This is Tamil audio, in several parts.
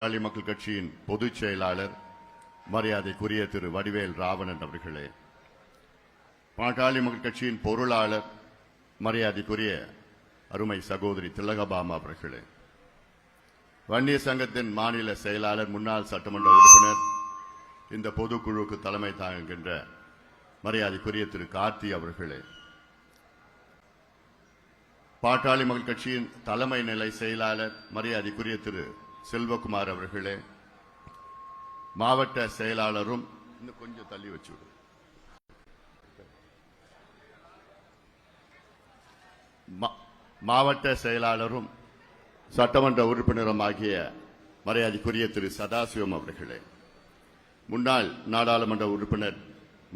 பாட்டாளி மக்கள் கட்சியின் பொதுச் செயலாளர் மரியாதைக்குரிய திரு வடிவேல் ராவணன் அவர்களே, பாட்டாளி மக்கள் கட்சியின் பொருளாளர் மரியாதைக்குரிய அருமை சகோதரி திலகபாமா அவர்களே, வன்னியர் சங்கத்தின் மாநில செயலாளர் முன்னாள் சட்டமன்ற உறுப்பினர் இந்த பொதுக்குழுவுக்கு தலைமை தாங்குகின்ற மரியாதைக்குரிய திரு கார்த்தி அவர்களே, பாட்டாளி மக்கள் கட்சியின் தலைமை நிலை செயலாளர் மரியாதைக்குரிய திரு செல்வகுமார் அவர்களே, மாவட்ட செயலாளரும் இன்னும் கொஞ்சம் தள்ளி வச்சு மாவட்ட செயலாளரும் சட்டமன்ற உறுப்பினரும் ஆகிய மரியாதைக்குரிய திரு சதாசிவம் அவர்களே, முன்னாள் நாடாளுமன்ற உறுப்பினர்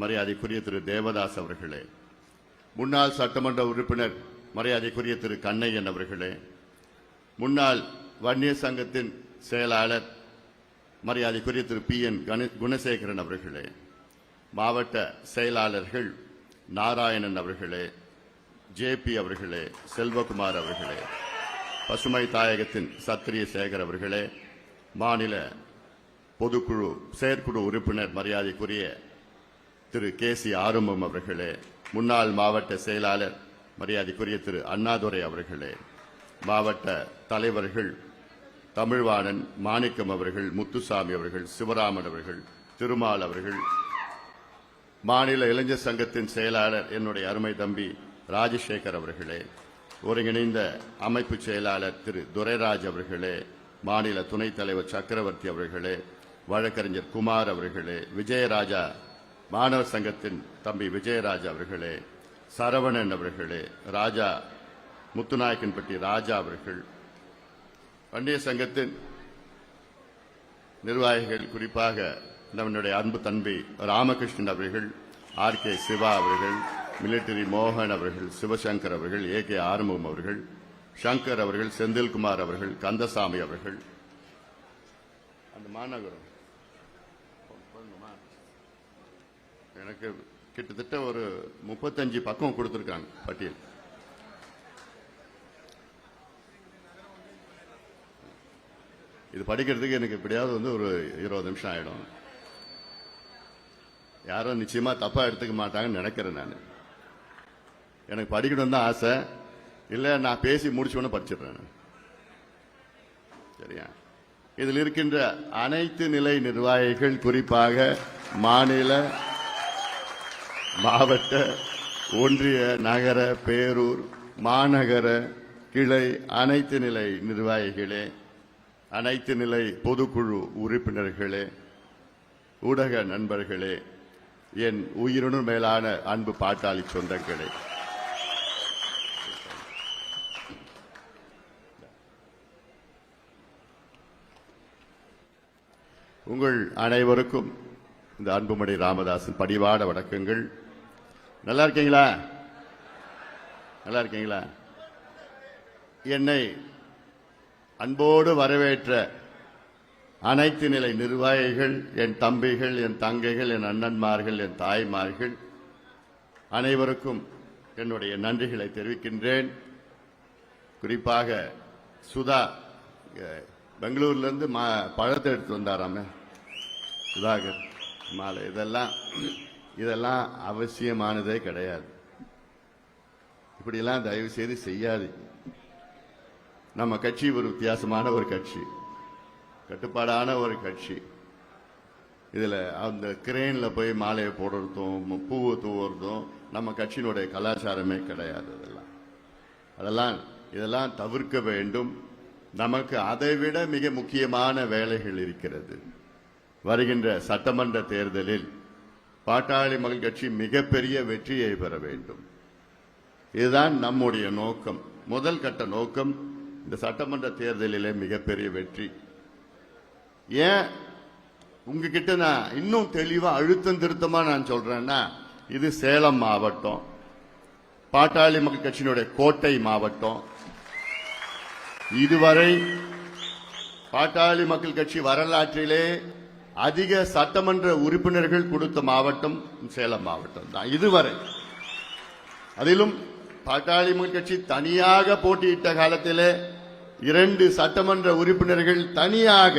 மரியாதைக்குரிய திரு தேவதாஸ் அவர்களே, முன்னாள் சட்டமன்ற உறுப்பினர் மரியாதைக்குரிய திரு கண்ணையன் அவர்களே, முன்னாள் வன்னியர் சங்கத்தின் செயலாளர் மரியாதைக்குரிய திரு PN குணசேகரன் அவர்களே, மாவட்ட செயலாளர்கள் நாராயணன் அவர்களே, JP அவர்களே, செல்வகுமார் அவர்களே, பசுமை தாயகத்தின் சத்திரிய சேகர் அவர்களே, மாநில பொதுக்குழு செயற்குழு உறுப்பினர் மரியாதைக்குரிய திரு KC ஆறுமுகம் அவர்களே, முன்னாள் மாவட்ட செயலாளர் மரியாதைக்குரிய திரு அண்ணாதுரை அவர்களே, மாவட்ட தலைவர்கள் தமிழ்வாணன், மாணிக்கம் அவர்கள், முத்துசாமி அவர்கள், சிவராமன் அவர்கள், திருமால் அவர்கள், மாநில இளைஞர் சங்கத்தின் செயலாளர் என்னுடைய அருமை தம்பி ராஜசேகர் அவர்களே, ஒருங்கிணைந்த அமைப்பு செயலாளர் திரு துரைராஜ் அவர்களே, மாநில துணைத் தலைவர் சக்கரவர்த்தி அவர்களே, வழக்கறிஞர் குமார் அவர்களே, விஜயராஜா மாணவர் சங்கத்தின் தம்பி விஜயராஜா அவர்களே, சரவணன் அவர்களே, ராஜா முத்துநாயக்கன்பட்டி ராஜா அவர்கள், வன்னியர் சங்கத்தின் நிர்வாகிகள், குறிப்பாக நம்முடைய அன்பு தம்பி ராமகிருஷ்ணன் அவர்கள், RK சிவா அவர்கள், மிலிட்டரி மோகன் அவர்கள், சிவசங்கர் அவர்கள், AK ஆறுமுகம் அவர்கள், சங்கர் அவர்கள், செந்தில்குமார் அவர்கள், கந்தசாமி அவர்கள், அந்த மாநகரம் எனக்கு கிட்டத்தட்ட ஒரு 35 பக்கம் கொடுத்திருக்காங்க பட்டியல். இது படிக்கிறதுக்கு எனக்கு எப்படியாவது ஒரு 20 நிமிஷம் ஆயிடும். யாரும் நிச்சயமா தப்பா எடுத்துக்க மாட்டாங்கன்னு நினைக்கிறேன். நான் எனக்கு படிக்கணும் தான் ஆசை, இல்ல நான் பேசி முடிச்சோன்னு படிச்சிடுறேன். சரியா? இதில் இருக்கின்ற அனைத்து நிலை நிர்வாகிகள், குறிப்பாக மாநில, மாவட்ட, ஒன்றிய, நகர, பேரூர், மாநகர, கிளை அனைத்து நிலை நிர்வாகிகளே, அனைத்து நிலை பொதுக்குழு உறுப்பினர்களே, ஊடக நண்பர்களே, என் உயிரினும் மேலான அன்பு பாட்டாளி சொந்தங்களே, உங்கள் அனைவருக்கும் இந்த அன்புமணி ராமதாசன் பணிவான வணக்கங்கள். நல்லா இருக்கீங்களா? நல்லா இருக்கீங்களா? என்னை அன்போடு வரவேற்ற அனைத்து நிலை நிர்வாகிகள், என் தம்பிகள், என் தங்கைகள், என் அண்ணன்மார்கள், என் தாய்மார்கள் அனைவருக்கும் என்னுடைய நன்றிகளை தெரிவிக்கின்றேன். குறிப்பாக சுதா பெங்களூர்லேருந்து பழத்தை எடுத்து வந்தாராமே சுதாகர் மாலை, இதெல்லாம் அவசியமானதே கிடையாது. இப்படியெல்லாம் தயவு செய்து செய்யாது. நம்ம கட்சி ஒரு வித்தியாசமான ஒரு கட்சி, கட்டுப்பாடான ஒரு கட்சி. இதுல அந்த கிரேன்ல போய் மாலையை போடுறதும் பூவை தூவுறதும் நம்ம கட்சியினுடைய கலாச்சாரமே கிடையாது. இதெல்லாம் தவிர்க்க வேண்டும். நமக்கு அதைவிட மிக முக்கியமான வேலைகள் இருக்கிறது. வருகின்ற சட்டமன்ற தேர்தலில் பாட்டாளி மக்கள் கட்சி மிகப்பெரிய வெற்றியை பெற வேண்டும். இதுதான் நம்முடைய நோக்கம். முதல் கட்ட நோக்கம் இந்த சட்டமன்ற தேர்தலிலே மிகப்பெரிய வெற்றி. ஏன் உங்ககிட்ட நான் இன்னும் தெளிவா அழுத்தம் திருத்தமா நான் சொல்றேன்னா, இது சேலம் மாவட்டம், பாட்டாளி மக்கள் கட்சியினுடைய கோட்டை மாவட்டம். இதுவரை பாட்டாளி மக்கள் கட்சி வரலாற்றிலே அதிக சட்டமன்ற உறுப்பினர்கள் கொடுத்த மாவட்டம் சேலம் மாவட்டம் தான் இதுவரை. அதிலும் பாட்டாளி மக்கள் கட்சி தனியாக போட்டியிட்ட காலத்திலே 2 சட்டமன்ற உறுப்பினர்கள் தனியாக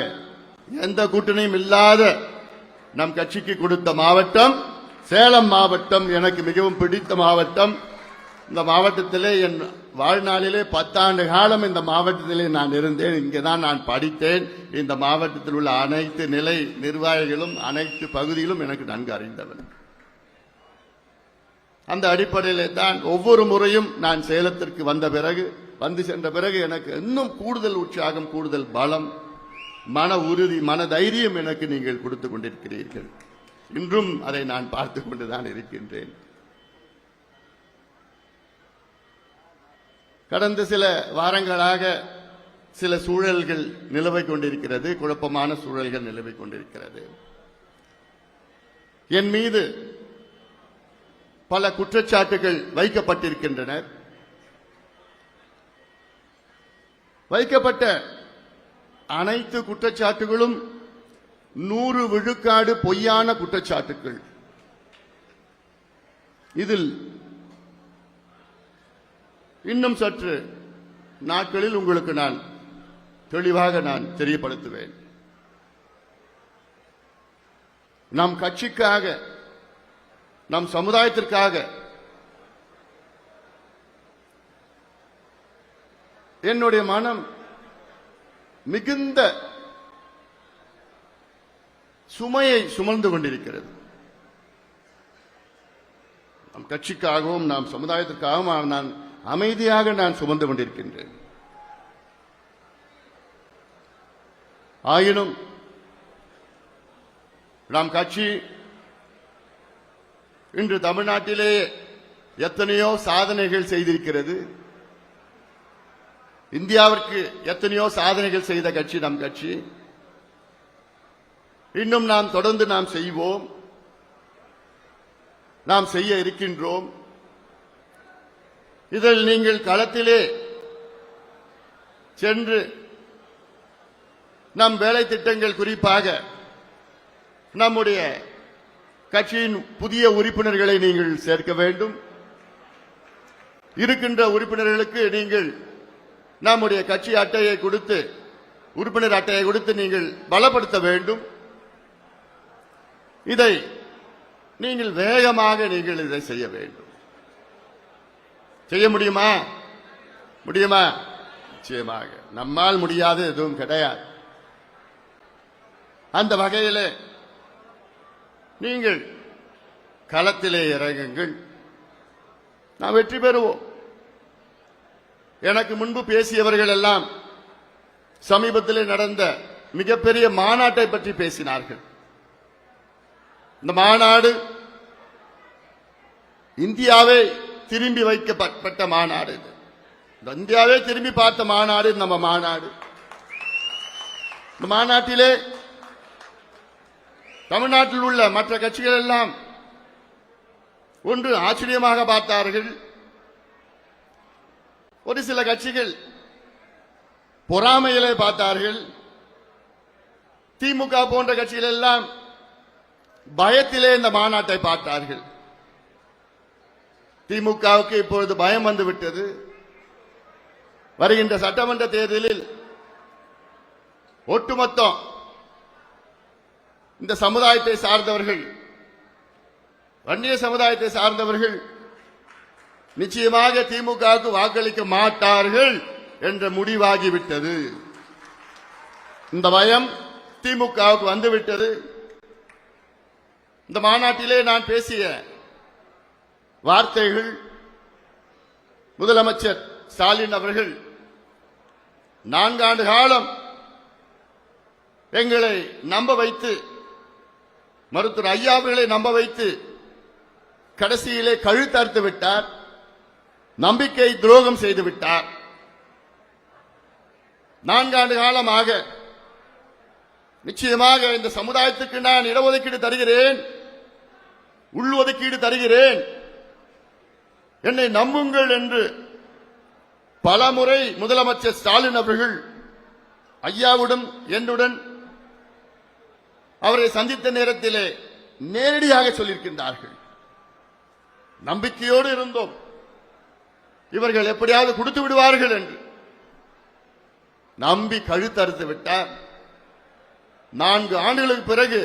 எந்த கூட்டணியும் இல்லாத நம் கட்சிக்கு கொடுத்த மாவட்டம் சேலம் மாவட்டம். எனக்கு மிகவும் பிடித்த மாவட்டம். இந்த மாவட்டத்திலே என் வாழ்நாளிலே 10 ஆண்டு காலம் இந்த மாவட்டத்திலே நான் இருந்தேன். இங்கேதான் நான் படித்தேன். இந்த மாவட்டத்தில் உள்ள அனைத்து நிலை நிர்வாகிகளும் அனைத்து பகுதியிலும் எனக்கு நன்கு அறிந்தவர். அந்த அடிப்படையிலே தான் ஒவ்வொரு முறையும் நான் சேலத்திற்கு வந்து சென்ற பிறகு எனக்கு இன்னும் கூடுதல் உற்சாகம், கூடுதல் பலம், மன உறுதி, மன தைரியம் எனக்கு நீங்கள் கொடுத்துக் கொண்டிருக்கிறீர்கள். இன்றும் அதை நான் பார்த்து கொண்டுதான் இருக்கின்றேன். கடந்த சில வாரங்களாக சில சூழல்கள் நிலவிக் கொண்டிருக்கிறது, குழப்பமான சூழல்கள் நிலவிக் கொண்டிருக்கிறது. என் மீது பல குற்றச்சாட்டுகள் வைக்கப்பட்டிருக்கின்றன. வைக்கப்பட்ட அனைத்து குற்றச்சாட்டுகளும் 100 விழுக்காடு பொய்யான குற்றச்சாட்டுகள். இதில் இன்னும் சற்று நாட்களில் உங்களுக்கு நான் தெளிவாக தெரியப்படுத்துவேன். நம் கட்சிக்காக, நம் சமுதாயத்திற்காக என்னுடைய மனம் மிகுந்த சுமையை சுமந்து கொண்டிருக்கிறது. நம் கட்சிக்காகவும் நம் சமுதாயத்திற்காகவும் நான் அமைதியாக சுமந்து கொண்டிருக்கின்றேன். ஆயினும் நம் கட்சி இன்று தமிழ்நாட்டிலே எத்தனையோ சாதனைகள் செய்திருக்கிறது. இந்தியாவிற்கு எத்தனையோ சாதனைகள் செய்த கட்சி நம் கட்சி. இன்னும் தொடர்ந்து செய்வோம், செய்ய இருக்கின்றோம். இதில் நீங்கள் களத்திலே சென்று நம் வேலை திட்டங்கள், குறிப்பாக நம்முடைய கட்சியின் புதிய உறுப்பினர்களை நீங்கள் சேர்க்க வேண்டும். இருக்கின்ற உறுப்பினர்களுக்கு நீங்கள் நம்முடைய கட்சி அட்டையை கொடுத்து, உறுப்பினர் அட்டையை கொடுத்து நீங்கள் பலப்படுத்த வேண்டும். இதை நீங்கள் வேகமாக இதை செய்ய வேண்டும். செய்ய முடியுமா? நிச்சயமாக நம்மால் முடியாது எதுவும் கிடையாது. அந்த வகையிலே நீங்கள் களத்திலே இறங்குங்கள், நாம் வெற்றி பெறுவோம். எனக்கு முன்பு பேசியவர்கள் எல்லாம் சமீபத்திலே நடந்த மிகப்பெரிய மாநாட்டை பற்றி பேசினார்கள். இந்த மாநாடு இந்தியாவே திரும்பி வைக்கப்பட்ட மாநாடு. இந்தியாவே திரும்பி பார்த்த மாநாடு நம்ம மாநாடு. இந்த மாநாட்டிலே தமிழ்நாட்டில் உள்ள மற்ற கட்சிகள் எல்லாம் ஒன்று ஆச்சரியமாக பார்த்தார்கள். ஒரு சில கட்சிகள் பொறாமையிலே பார்த்தார்கள். திமுக போன்ற கட்சிகள் எல்லாம் பயத்திலே இந்த மாநாட்டை பார்த்தார்கள். திமுகவுக்கு இப்பொழுது பயம் வந்துவிட்டது. வருகின்ற சட்டமன்ற தேர்தலில் ஒட்டுமொத்தம் இந்த சமுதாயத்தை சார்ந்தவர்கள், வன்னிய சமுதாயத்தை சார்ந்தவர்கள் நிச்சயமாக திமுகவுக்கு வாக்களிக்க மாட்டார்கள் என்ற முடிவாகிவிட்டது. இந்த பயம் திமுகவுக்கு வந்துவிட்டது. இந்த மாநாட்டிலே நான் பேசிய வார்த்தைகள், முதலமைச்சர் ஸ்டாலின் அவர்கள் 4 ஆண்டு காலம் எங்களை நம்ப வைத்து, மருத்துவர் ஐயா அவர்களை நம்ப வைத்து கடைசியிலே கழுத்தறுத்து விட்டார். நம்பிக்கை துரோகம் செய்து விட்டார். 4 ஆண்டு காலமாக நிச்சயமாக இந்த சமுதாயத்துக்கு நான் இடஒதுக்கீடு தருகிறேன், உள்ஒதுக்கீடு தருகிறேன், என்னை நம்புங்கள் என்று பலமுறை முதலமைச்சர் ஸ்டாலின் அவர்கள் ஐயாவுடன் என்னுடன் அவரை சந்தித்த நேரத்திலே நேரடியாக சொல்லியிருக்கின்றார்கள். நம்பிக்கையோடு இருந்தோம், இவர்கள் எப்படியாவது கொடுத்து விடுவார்கள் என்று. நம்பி கழுத்தறுத்து விட்டார். 4 ஆண்டுகளுக்கு பிறகு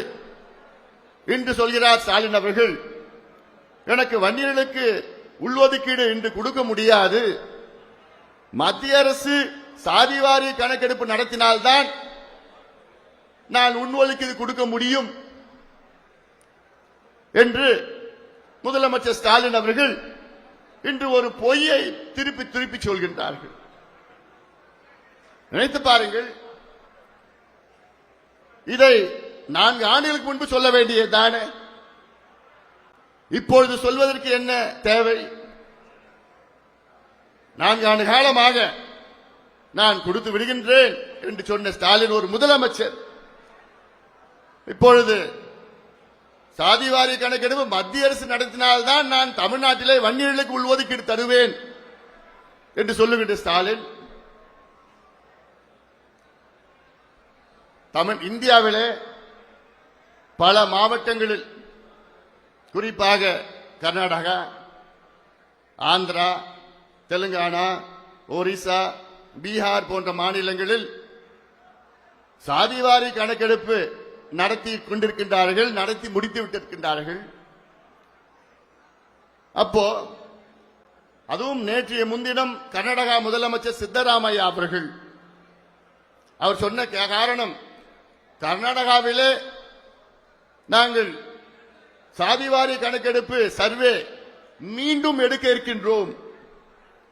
இன்று சொல்கிறார் ஸ்டாலின் அவர்கள், எனக்கு வன்னியர்களுக்கு உள்ஒதுக்கீடு இன்று கொடுக்க முடியாது, மத்திய அரசு சாதிவாரி கணக்கெடுப்பு நடத்தினால்தான் நான் உள்ஒதுக்கீடு கொடுக்க முடியும் என்று முதலமைச்சர் ஸ்டாலின் அவர்கள் இன்று ஒரு பொய்யை திருப்பி திருப்பி சொல்கின்றார்கள். நினைத்து பாருங்கள், இதை 4 ஆண்டுகளுக்கு முன்பு சொல்ல வேண்டியதுதானே? இப்பொழுது சொல்வதற்கு என்ன தேவை? 4 ஆண்டு காலமாக நான் கொடுத்து விடுகின்றேன் என்று சொன்ன ஸ்டாலின் ஒரு முதலமைச்சர் இப்பொழுது சாதிவாரி கணக்கெடுப்பு மத்திய அரசு நடத்தினால்தான் நான் தமிழ்நாட்டிலே வன்னியர்களுக்கு உள்ஒதுக்கீடு தருவேன் என்று சொல்லுகின்ற ஸ்டாலின், இந்தியாவிலே பல மாவட்டங்களில், குறிப்பாக கர்நாடகா, ஆந்திரா, தெலுங்கானா, ஒரிசா, பீகார் போன்ற மாநிலங்களில் சாதிவாரி கணக்கெடுப்பு நடத்தி கொண்டிருக்கின்றார்கள், நடத்தி முடித்து விட்டிருக்கின்றார்கள். அப்போ அதுவும் நேற்றைய முன்தினம் கர்நாடகா முதலமைச்சர் சித்தராமையா அவர்கள் அவர் சொன்ன காரணம், கர்நாடகாவிலே நாங்கள் சாதிவாரி கணக்கெடுப்பு சர்வே மீண்டும் எடுக்க இருக்கின்றோம்.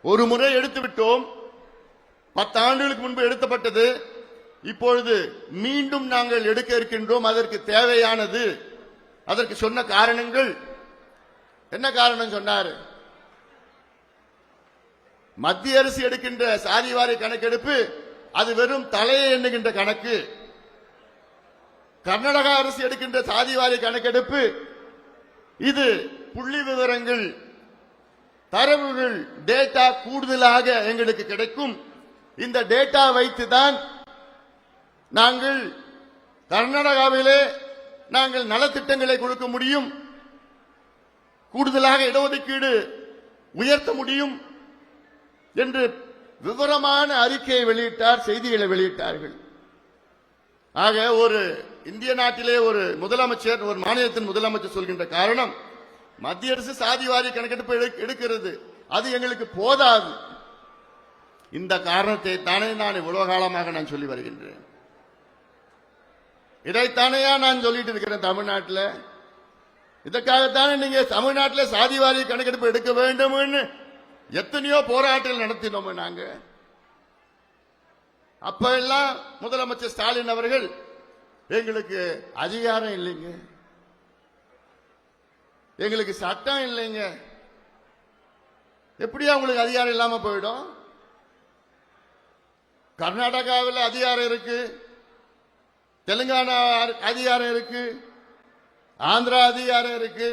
ஒரு முறை எடுத்து விட்டோம், 10 ஆண்டுகளுக்கு முன்பு எடுக்கப்பட்டது, இப்பொழுது மீண்டும் நாங்கள் எடுக்க இருக்கின்றோம். அதற்கு தேவையானது, அதற்கு சொன்ன காரணங்கள் என்ன? காரணம் சொன்னார், மத்திய அரசு எடுக்கின்ற சாதிவாரி கணக்கெடுப்பு அது வெறும் தலையை எண்ணுகின்ற கணக்கு, கர்நாடகா அரசு எடுக்கின்ற சாதிவாரி கணக்கெடுப்பு இது புள்ளி விவரங்கள், தரவுகள், டேட்டா கூடுதலாக எங்களுக்கு கிடைக்கும். இந்த டேட்டா வைத்துதான் நாங்கள் கர்நாடகாவிலே நாங்கள் நலத்திட்டங்களை கொடுக்க முடியும், கூடுதலாக இடஒதுக்கீடு உயர்த்த முடியும் என்று விவரமான அறிக்கையை வெளியிட்டார், செய்திகளை வெளியிட்டார்கள். ஆக ஒரு இந்திய நாட்டிலே ஒரு முதலமைச்சர், ஒரு மாநிலத்தின் முதலமைச்சர் சொல்கின்ற காரணம், மத்திய அரசு சாதிவாரி கணக்கெடுப்பு எடுக்கிறது, அது எங்களுக்கு போதாது. இந்த காரணத்தை தானே நான் இவ்வளவு காலமாக நான் சொல்லி வருகின்றேன். இதைத்தானையா நான் சொல்லிட்டு இருக்கிறேன் தமிழ்நாட்டில். இதற்காகத்தானே நீங்க தமிழ்நாட்டில் சாதிவாரி கணக்கெடுப்பு எடுக்க வேண்டும் எத்தனையோ போராட்டங்கள் நடத்தினோம் நாங்க. அப்ப எல்லாம் முதலமைச்சர் ஸ்டாலின் அவர்கள், எங்களுக்கு அதிகாரம் இல்லைங்க, எங்களுக்கு சட்டம் இல்லைங்க. எப்படியா உங்களுக்கு அதிகாரம் இல்லாம போயிடும்? கர்நாடகாவில் அதிகாரம் இருக்கு, தெலுங்கானா அதிகாரம் இருக்கு, ஆந்திரா அதிகாரம் இருக்கு,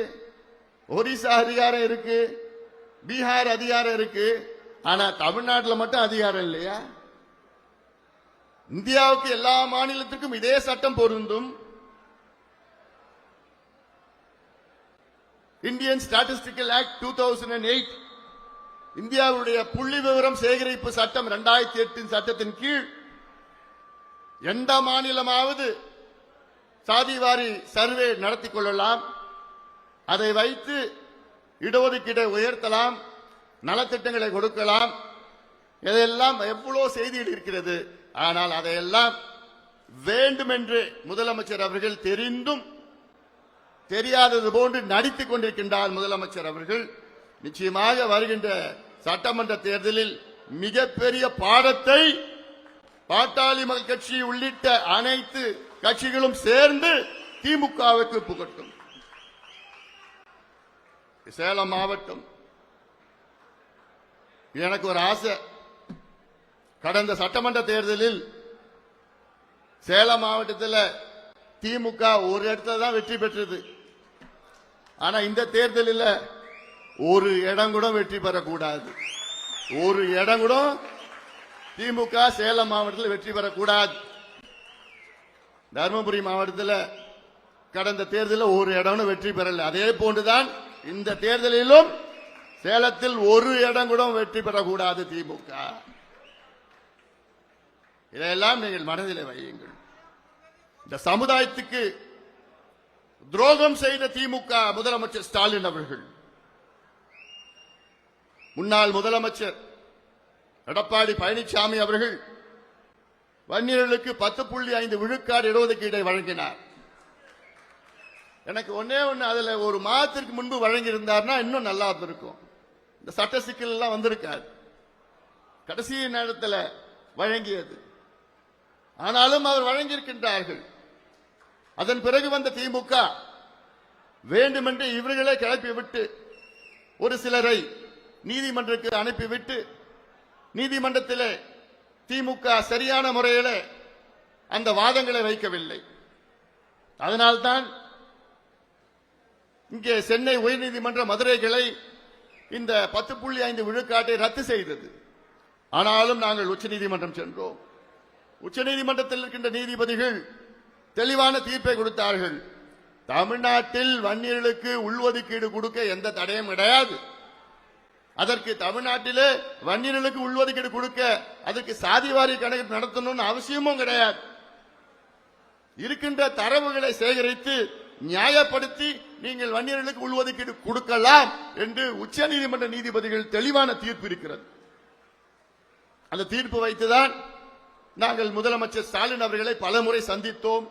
ஒரிசா அதிகாரம் இருக்கு, பீகார் அதிகாரம் இருக்கு. ஆனா தமிழ்நாட்டில் மட்டும் அதிகாரம் இல்லையா? இந்தியாவுக்கு எல்லா மாநிலத்திற்கும் இதே சட்டம் பொருந்தும். இந்தியன் ஸ்டாட்டிஸ்டிக்கல் ஆக்ட் 2008, இந்தியாவுடைய புள்ளி விவரம் சேகரிப்பு சட்டம் 2008 சட்டத்தின் கீழ் எந்த மாநிலமாவது சாதிவாரி சர்வே நடத்தி கொள்ளலாம், அதை வைத்து இடஒதுக்கீட்டை உயர்த்தலாம், நலத்திட்டங்களை கொடுக்கலாம். இதெல்லாம் எவ்வளவு செய்திகள் இருக்கிறது. ஆனால் அதையெல்லாம் வேண்டுமென்று முதலமைச்சர் அவர்கள் தெரிந்தும் தெரியாதது போன்று நடித்துக் கொண்டிருக்கின்றார் முதலமைச்சர் அவர்கள். நிச்சயமாக வருகின்ற சட்டமன்ற தேர்தலில் மிகப்பெரிய பாடத்தை பாட்டாளி மக்கள் கட்சி உள்ளிட்ட அனைத்து கட்சிகளும் சேர்ந்து திமுகவுக்கு புகட்டும். சேலம் மாவட்டம், எனக்கு ஒரு ஆசை, கடந்த சட்டமன்ற தேர்தலில் சேலம் மாவட்டத்தில் திமுக ஒரு இடத்துல தான் வெற்றி பெற்றது. ஆனா இந்த தேர்தலில் ஒரு இடம் கூட வெற்றி பெறக்கூடாது. ஒரு இடம் கூட திமுக சேலம் மாவட்டத்தில் வெற்றி பெறக்கூடாது. தருமபுரி மாவட்டத்தில் கடந்த தேர்தலில் ஒரு இடம் வெற்றி பெறல. அதே போன்றுதான் இந்த தேர்தலிலும் சேலத்தில் ஒரு இடம் கூட வெற்றி பெறக்கூடாது திமுக. இதையெல்லாம் நீங்கள் மனதில் வையுங்கள். இந்த சமுதாயத்துக்கு துரோகம் செய்த திமுக முதலமைச்சர் ஸ்டாலின் அவர்கள், முன்னாள் முதலமைச்சர் எடப்பாடி பழனிசாமி அவர்கள் வன்னியர்களுக்கு 10.5 விழுக்காடு இடஒதுக்கீட்டை வழங்கினார். எனக்கு ஒன்னே ஒன்னு, அதுல ஒரு மாதத்திற்கு முன்பு வழங்கி இருந்தார்னா இன்னும் நல்லா இருக்கும். இந்த சட்ட சிக்கல் எல்லாம் வந்திருக்காது. கடைசி நேரத்தில் வழங்கியது. ஆனாலும் அவர் வழங்கியிருக்கின்றார்கள். அதன் பிறகு வந்த திமுக வேண்டுமென்று இவர்களே கிளப்பி விட்டு ஒரு சிலரை நீதிமன்றத்துக்கு அனுப்பிவிட்டு, நீதிமன்றத்திலே திமுக சரியான முறையில் அந்த வாதங்களை வைக்கவில்லை. அதனால்தான் இங்கே சென்னை உயர்நீதிமன்ற மதுரை கிளை இந்த 10.5 விழுக்காட்டை ரத்து செய்தது. ஆனாலும் நாங்கள் உச்சநீதிமன்றம் சென்றோம். உச்சநீதிமன்றத்தில் இருக்கின்ற நீதிபதிகள் தெளிவான தீர்ப்பை கொடுத்தார்கள். தமிழ்நாட்டில் வன்னியர்களுக்கு உள்ஒதுக்கீடு கொடுக்க எந்த தடையும் கிடையாது. அதற்கு தமிழ்நாட்டிலே வன்னியர்களுக்கு உள்ஒதுக்கீடு கொடுக்க அதற்கு சாதிவாரி கணக்கு நடத்தணும்னு அவசியமும் கிடையாது. இருக்கின்ற தரவுகளை சேகரித்து நியாயப்படுத்தி நீங்கள் வன்னியர்களுக்கு உள்ஒதுக்கீடு கொடுக்கலாம் என்று உச்சநீதிமன்ற நீதிபதிகள் தெளிவான தீர்ப்பு இருக்கிறது. அந்த தீர்ப்பு வைத்துதான் நாங்கள் முதலமைச்சர் ஸ்டாலின் அவர்களை பல முறை சந்தித்தோம்.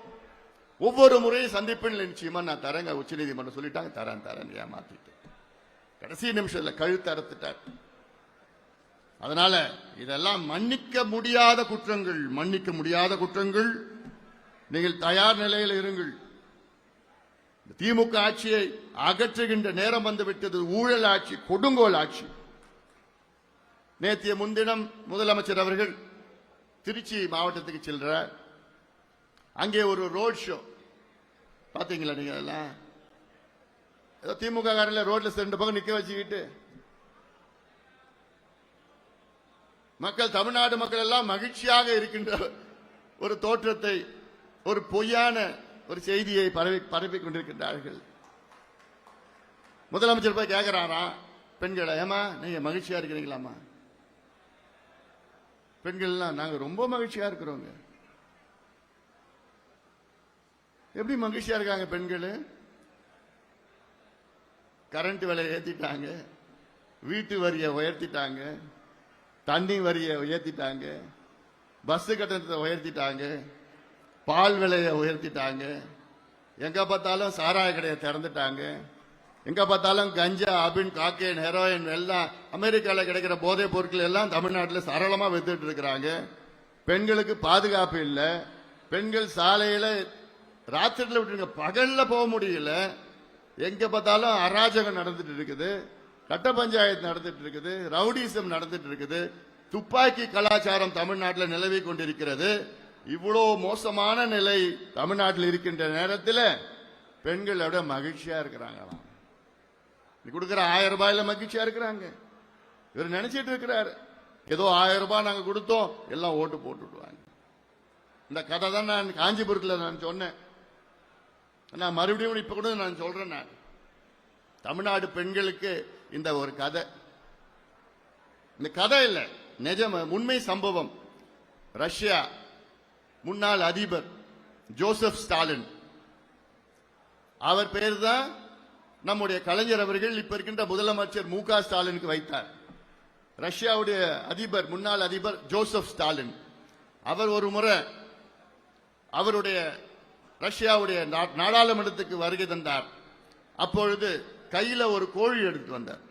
ஒவ்வொரு முறையும் சந்திப்பில் நிச்சயமா நான் தரேங்க, உச்சநீதிமன்றம் சொல்லிட்டாங்க, தரேன் ஏமாத்திட்டு கடைசி நிமிஷத்தில் கழுத்து அறுத்துட்டார். அதனால இதெல்லாம் மன்னிக்க முடியாத குற்றங்கள், மன்னிக்க முடியாத குற்றங்கள். நீங்கள் தயார் நிலையில் இருங்கள். திமுக ஆட்சியை அகற்றுகின்ற நேரம் வந்துவிட்டது. ஊழல் ஆட்சி, கொடுங்கோல் ஆட்சி. நேற்றைய முன்தினம் முதலமைச்சர் அவர்கள் திருச்சி மாவட்டத்துக்கு செல்றார். அங்கே ஒரு ரோட் ஷோ பாத்தீங்களா நீங்க? அதெல்லாம் ஏதோ திமுக காரில் ரோட்ல 2 பக்கம் நிக்க வச்சுக்கிட்டு மக்கள், தமிழ்நாடு மக்கள் எல்லாம் மகிழ்ச்சியாக இருக்கின்ற ஒரு தோற்றத்தை, ஒரு பொய்யான ஒரு செய்தியை பரப்பிக் கொண்டிருக்கின்றார்கள். முதலமைச்சர் போய் கேட்கிறாராம் பெண்களை, ஏமா நீங்க மகிழ்ச்சியா இருக்கிறீங்களாமா? பெண்கள்லாம் நாங்க ரொம்ப மகிழ்ச்சியா இருக்கிறோங்க. எப்படி மகிழ்ச்சியா இருக்காங்க பெண்கள்? கரண்ட் விலையை ஏத்திட்டாங்க, வீட்டு வரியை உயர்த்திட்டாங்க, தண்ணி வரியை உயர்த்திட்டாங்க, பஸ் கட்டணத்தை உயர்த்திட்டாங்க, பால் விலையை உயர்த்திட்டாங்க, எங்க பார்த்தாலும் சாராய கடையை திறந்துட்டாங்க, எங்க பார்த்தாலும் கஞ்சா, அபின், காக்கேன், ஹெரோயின் எல்லாம் அமெரிக்காவில் கிடைக்கிற போதைப் பொருட்கள் எல்லாம் தமிழ்நாட்டில் சரளமா வித்துட்டு இருக்கிறாங்க. பெண்களுக்கு பாதுகாப்பு இல்லை. பெண்கள் சாலையில ராத்திரில விட்டுருங்க, பகல்ல போக முடியல. எங்க பார்த்தாலும் அராஜகம் நடந்துட்டு இருக்குது, கட்ட பஞ்சாயத்து நடந்துட்டு இருக்குது, ரவுடிசம் நடந்துட்டு இருக்குது, துப்பாக்கி கலாச்சாரம் தமிழ்நாட்டில் நிலவி கொண்டிருக்கிறது. இவ்வளவு மோசமான நிலை தமிழ்நாட்டில் இருக்கின்ற நேரத்தில் பெண்கள் விட மகிழ்ச்சியா இருக்கிறாங்களாம். கொடுக்கிற 1000 ரூபாயில மகிழ்ச்சியா இருக்கிறாங்க. இவர் நினைச்சிட்டு இருக்கிறாரு ஏதோ 1000 ரூபாய் நாங்க கொடுத்தோம் எல்லாம் ஓட்டு போட்டுடுவாங்க. இந்த கதை தான் நான் காஞ்சிபுரத்தில் நான் சொன்னேன். நான் மறுபடியும் இப்ப கூட நான் சொல்றேன். நான் தமிழ்நாடு பெண்களுக்கு இந்த ஒரு கதை, இந்த கதை இல்ல, நிஜம், உண்மை சம்பவம். ரஷ்யா முன்னாள் அதிபர் ஜோசப் ஸ்டாலின், அவர் பேர் தான் நம்முடைய கலைஞர் அவர்கள் இப்ப இருக்கின்ற முதலமைச்சர் மு க ஸ்டாலினுக்கு வைத்தார். ரஷ்யாவுடைய அதிபர், முன்னாள் அதிபர் ஜோசப் ஸ்டாலின், அவர் ஒரு முறை அவருடைய ரஷ்யாவுடைய நாடாளுமன்றத்துக்கு வருகை தந்தார். அப்பொழுது கையில ஒரு கோழி எடுத்து வந்தார்.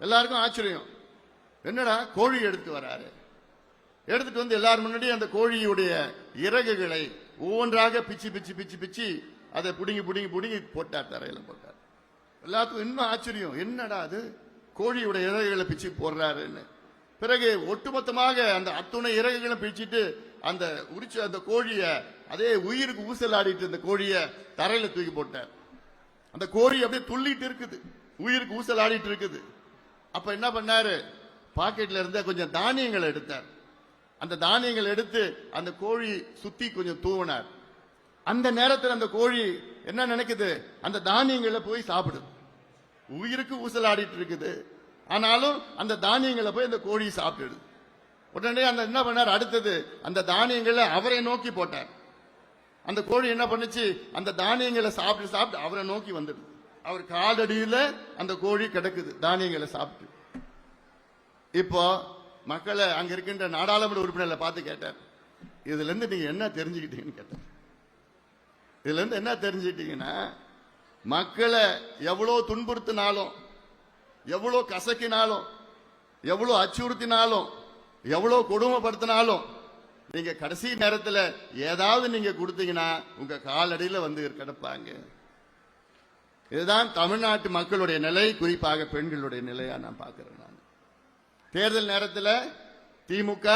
எல்லாருக்கும் ஆச்சரியம், என்னடா கோழி எடுத்து வராரு? எடுத்துட்டு வந்து எல்லாரும் முன்னாடி அந்த கோழியுடைய இறகுகளை ஒவ்வொன்றாக பிச்சு பிச்சு பிச்சு பிச்சு அதை புடுங்கி புடுங்கி புடுங்கி போட்டார், தரையில போட்டார். எல்லாத்துக்கும் இன்னும் ஆச்சரியம், என்னடா அது கோழியுடைய இறகுகளை பிச்சு போடுறாருன்னு. பிறகு ஒட்டுமொத்தமாக அந்த அத்துணை இறகுகளை பிச்சுட்டு அந்த உரிச்ச அந்த கோழிய, அதே உயிருக்கு ஊசலாடிட்டு அந்த கோழிய தரையில தூக்கி போட்டார். அந்த கோழி அப்படியே துள்ளிட்டு இருக்குது, உயிருக்கு ஊசலாடிட்டு இருக்குது. அப்ப என்ன பண்ணாரு, பாக்கெட்ல இருந்த கொஞ்சம் தானியங்களை எடுத்தார். அந்த தானியங்கள் எடுத்து அந்த கோழி சுத்தி கொஞ்சம் தூவினார். அந்த நேரத்தில் அந்த கோழி என்ன நினைக்குது, அந்த தானியங்களை போய் சாப்பிடுது. உயிருக்கு ஊசலாடிட்டு இருக்குது, ஆனாலும் அந்த தானியங்களை போய் அந்த கோழி சாப்பிடுது. உடனே அந்த என்ன பண்ணார், அடுத்தது அந்த தானியங்களை அவரை நோக்கி போட்டார். அந்த கோழி என்ன பண்ணுச்சு, அந்த தானியங்களை சாப்பிட்டு சாப்பிட்டு அவரை நோக்கி வந்துடுது. அவர் காலடியில அந்த கோழி கிடக்குது தானியங்களை சாப்பிட்டு. இப்போ மக்களை அங்க இருக்கின்ற நாடாளுமன்ற உறுப்பினர்களை பார்த்து கேட்டார், இதுல இருந்து நீங்க என்ன தெரிஞ்சுக்கிட்டீங்கன்னு கேட்டார். இதுல இருந்து என்ன தெரிஞ்சுக்கிட்டீங்கன்னா, மக்களை எவ்வளவு துன்புறுத்தினாலும், எவ்வளவு கசக்கினாலும், எவ்வளவு அச்சுறுத்தினாலும், எவ்வளவு கொடுமைப்படுத்தினாலும், நீங்க கடைசி நேரத்தில் ஏதாவது நீங்க கொடுத்தீங்கன்னா உங்க காலடியில் வந்து கிடப்பாங்க. இதுதான் தமிழ்நாட்டு மக்களுடைய நிலை, குறிப்பாக பெண்களுடைய நிலையா நான் பார்க்கிறேன். நான் தேர்தல் நேரத்தில் திமுக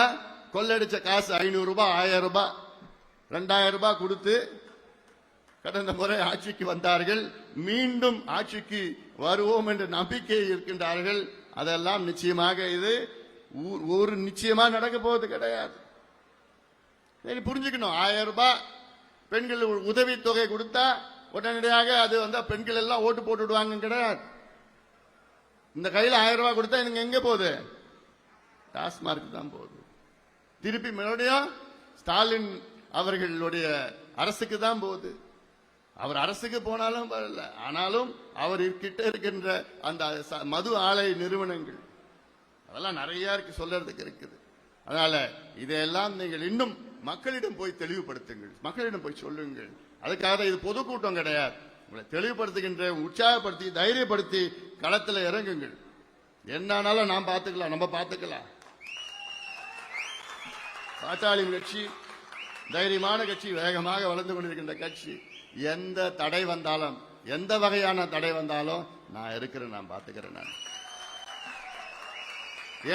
கொள்ளடிச்ச காசு 500 ரூபாய், 1000 ரூபாய், 2000 ரூபாய் கொடுத்து கடந்த முறை ஆட்சிக்கு வந்தார்கள். மீண்டும் ஆட்சிக்கு வருவோம் என்ற நம்பிக்கை இருக்கின்றார்கள். அதெல்லாம் நிச்சயமாக இது ஒரு நிச்சயமா நடக்க போவது கிடையாது. புரிஞ்சுக்கணும். 1000 ரூபாய் பெண்கள் உதவி தொகை கொடுத்தா உடனடியாக அது வந்து பெண்கள் எல்லாம் ஓட்டு போட்டு விடுவாங்க கிடையாது. இந்த கையில் 1000 ரூபாய் கொடுத்தா நீங்க எங்க போகுது? டாஸ்மார்க் தான் போகுது. திருப்பி மறுபடியும் ஸ்டாலின் அவர்களுடைய அரசுக்கு தான் போகுது. அவர் அரசுக்கு போனாலும் வரல, ஆனாலும் அவர் கிட்ட இருக்கின்ற அந்த மது ஆலை நிறுவனங்கள் அதெல்லாம் நிறைய இருக்கு, சொல்றதுக்கு இருக்குது. அதனால இதையெல்லாம் நீங்கள் இன்னும் மக்களிடம் போய் தெளிவுபடுத்துங்கள், மக்களிடம் போய் சொல்லுங்கள். அதுக்காக இது பொதுக்கூட்டம் கிடையாது. உங்களை தெளிவுபடுத்துகின்ற, உற்சாகப்படுத்தி, தைரியப்படுத்தி களத்தில் இறங்குங்கள். என்னானாலும் நாம் பார்த்துக்கலாம், நம்ம பார்த்துக்கலாம். பாட்டாளி கட்சி தைரியமான கட்சி, வேகமாக வளர்ந்து கொண்டிருக்கின்ற கட்சி. எந்த தடை வந்தாலும், எந்த வகையான தடை வந்தாலும் நான் இருக்கிறேன், நான் பார்த்துக்கிறேன். நான்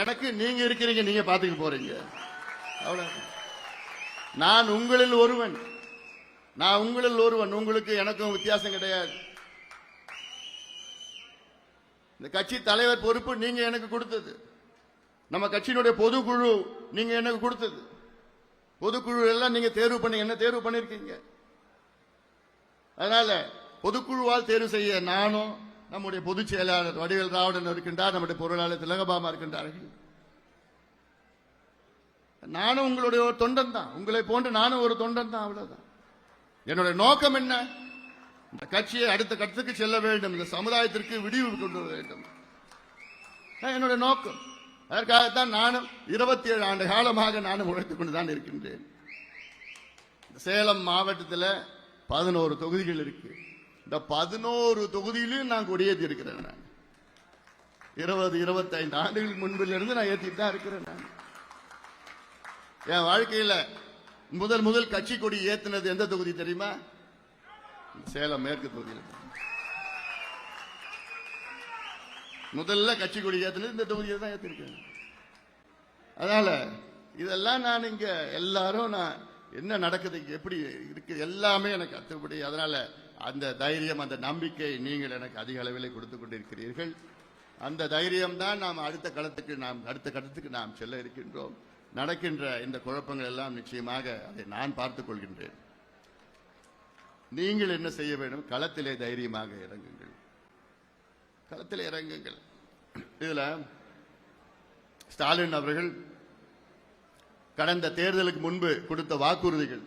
எனக்கு நீங்க இருக்கிறீங்க, நீங்க பார்த்துக்க போறீங்க. அவ்வளவு. நான் உங்களில் ஒருவன், நான் உங்களில் ஒருவன். உங்களுக்கு எனக்கும் வித்தியாசம் கிடையாது. இந்த கட்சி தலைவர் பொறுப்பு நீங்க எனக்கு கொடுத்தது. நம்ம கட்சியினுடைய பொதுக்குழு நீங்க எனக்கு கொடுத்தது. பொதுக்குழு எல்லாம் நீங்க தேர்வு பண்ணி என்ன தேர்வு பண்ணிருக்கீங்க. அதனால பொதுக்குழுவால் தேர்வு செய்ய நானும், நம்முடைய பொதுச் செயலாளர் வடிவேல் ராவணன் இருக்கின்றார், நம்முடைய பொருளாளர் திலகபாமா இருக்கின்றார்கள். நானும் உங்களுடைய ஒரு தொண்டன் தான், உங்களை போன்று நானும் ஒரு தொண்டன் தான், அவ்வளவுதான். என்னுடைய நோக்கம் என்ன? இந்த கட்சியை அடுத்த கட்டத்துக்கு செல்ல வேண்டும், இந்த சமுதாயத்திற்கு விடிவு கொண்டு வர வேண்டும், என்னுடைய நோக்கம். அதற்காகத்தான் நானும் 27 ஆண்டு காலமாக நானும் உழைத்துக் கொண்டுதான் இருக்கின்றேன். சேலம் மாவட்டத்தில் 11 தொகுதிகள் இருக்கு. இந்த 11 தொகுதியிலும் நான் கொடியேற்றி இருக்கிறேன். நான் 20-25 ஆண்டுகளுக்கு முன்பிலிருந்து நான் ஏற்றிட்டு தான் இருக்கிறேன். நான் என் வாழ்க்கையில முதல் கட்சி கொடி ஏத்தினது எந்த தொகுதி தெரியுமா? சேலம் மேற்கு தொகுதியில். முதல்ல கட்சி கொடி ஏத்தினது இந்த தொகுதியை தான் ஏற்றிருக்கேன். அதனால இதெல்லாம் நான் இங்க எல்லாரும் நான் என்ன நடக்குது, எப்படி இருக்கு, எல்லாமே எனக்கு அத்துப்படி. அதனால அந்த தைரியம், அந்த நம்பிக்கை நீங்கள் எனக்கு அதிக அளவில் கொடுத்துக் கொண்டிருக்கிறீர்கள். அந்த தைரியம் தான் நாம் அடுத்த கட்டத்துக்கு நாம் செல்ல இருக்கின்றோம். நடக்கின்ற இந்த குழப்பங்கள் எல்லாம் நிச்சயமாக அதை நான் பார்த்துக் கொள்கின்றேன். நீங்கள் என்ன செய்ய வேண்டும்? களத்திலே தைரியமாக இறங்குங்கள், களத்திலே இறங்குங்கள். இதுல ஸ்டாலின் அவர்கள் கடந்த தேர்தலுக்கு முன்பு கொடுத்த வாக்குறுதிகள்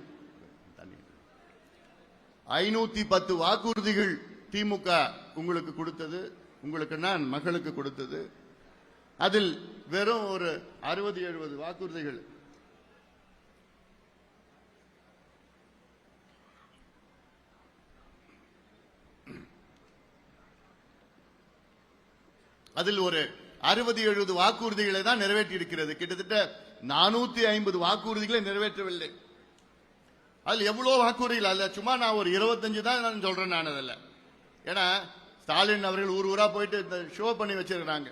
510 வாக்குறுதிகள் திமுக உங்களுக்கு கொடுத்தது, உங்களுக்கு நான் மக்களுக்கு கொடுத்தது. அதில் வெறும் ஒரு 60-70 வாக்குறுதிகள் அதில் ஒரு 60-70 வாக்குறுதிகளை தான் நிறைவேற்றி இருக்கிறது. கிட்டத்தட்ட 450 வாக்குறுதிகளை நிறைவேற்றவில்லை. அதில் எவ்வளவு வாக்குறுதிகள் அல்ல, சும்மா நான் ஒரு 25 தான் நான் சொல்றேன். நான் அதில் ஏன்னா ஸ்டாலின் அவர்கள் ஊரா போயிட்டு இந்த ஷோ பண்ணி வச்சிருக்கிறாங்க.